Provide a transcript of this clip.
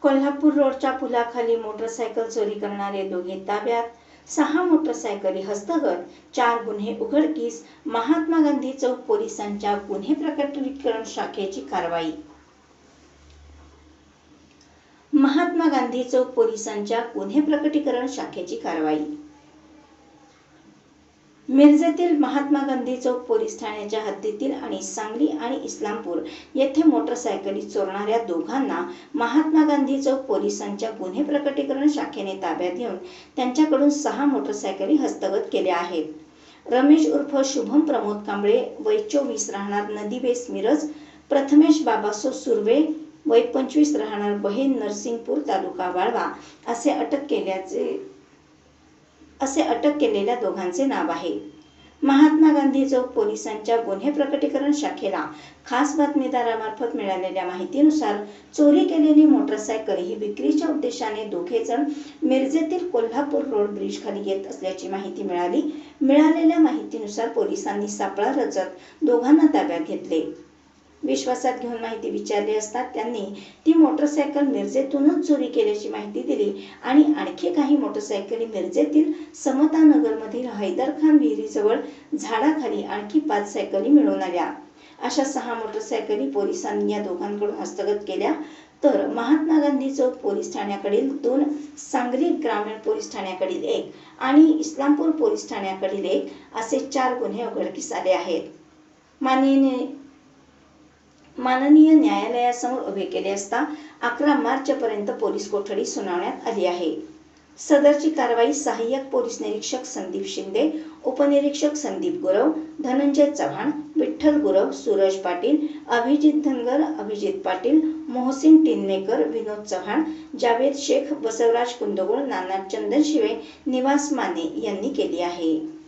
कोल्हापूर रोडच्या पुलाखाली मोटरसायकल चोरी करणारे दोघे ताब्यात, 6 मोटरसायकली हस्तगत, 4 गुन्हे उघडकीस. महात्मा गांधी चौक पोलिसांच्या गुन्हे प्रकटीकरण शाखेची कारवाई. महात्मा गांधी चौक पोलिसांच्या गुन्हे प्रकटीकरण शाखेची कारवाई. मिरजेतील महात्मा गांधी चौक पोलीस ठाण्याच्या हद्दीतील आणि सांगली आणि इस्लामपूर येथे मोटरसायकली चोरणाऱ्या दोघांना महात्मा गांधी चौक पोलिसांच्या गुन्हे प्रकटीकरण शाखेने ताब्यात घेऊन त्यांच्याकडून 6 मोटरसायकली हस्तगत केल्या आहेत. रमेश उर्फ शुभम प्रमोद कांबळे वय 24 राहणार नदीबेस मिरज, प्रथमेश बाबासो सुर्वे वय 25 राहणार बहेन नरसिंगपूर तालुका वाळवा असे अटक केलेल्या दोघांचे नाव आहे. महात्मा गांधी चौक पोलिसांच्या गुन्हे प्रकटीकरण शाखेला खास बातमीदारामार्फत मिळालेल्या माहितीनुसार चोरी केलेली मोटरसायकल ही विक्रीच्या उद्देशाने दोघे जण मिरजेतील कोल्हापूर रोड ब्रिज खाली येत असल्याची माहिती मिळाली. मिळालेल्या माहितीनुसार पोलिसांनी सापळा रचत दोघांना ताब्यात घेतले. विश्वासात घेऊन माहिती विचारली असता त्यांनी ती मोटरसायकल मिरजेतूनच चोरी केल्याची माहिती दिली आणि आणखी काही मोटरसायकली मिरजेतील समतानगरमधील हैदरखान विहिरीजवळ झाडाखाली आणखी 5 सायकली मिळून आल्या. अशा 6 मोटरसायकली पोलिसांनी या दोघांकडून हस्तगत केल्या. तर महात्मा गांधी चौक पोलीस ठाण्याकडील 2, सांगली ग्रामीण पोलीस ठाण्याकडील 1 आणि इस्लामपूर पोलीस ठाण्याकडील 1 असे 4 गुन्हे उघडकीस आले आहेत. माननीय न्यायालयासमोर उभे केले असता 11 मार्चपर्यंत पोलीस कोठडी सुनावण्यात आली आहे. सदरची कारवाई सहाय्यक पोलीस निरीक्षक संदीप शिंदे, उपनिरीक्षक संदीप गुरव, धनंजय चव्हाण, विठ्ठल गुरव, सूरज पाटील, अभिजित धनगर, अभिजित पाटील, मोहसिन टिन्नेकर, विनोद चव्हाण, जावेद शेख, बसवराज कुंदगुळ, नाना चंदनशिवे, निवास माने यांनी केली आहे.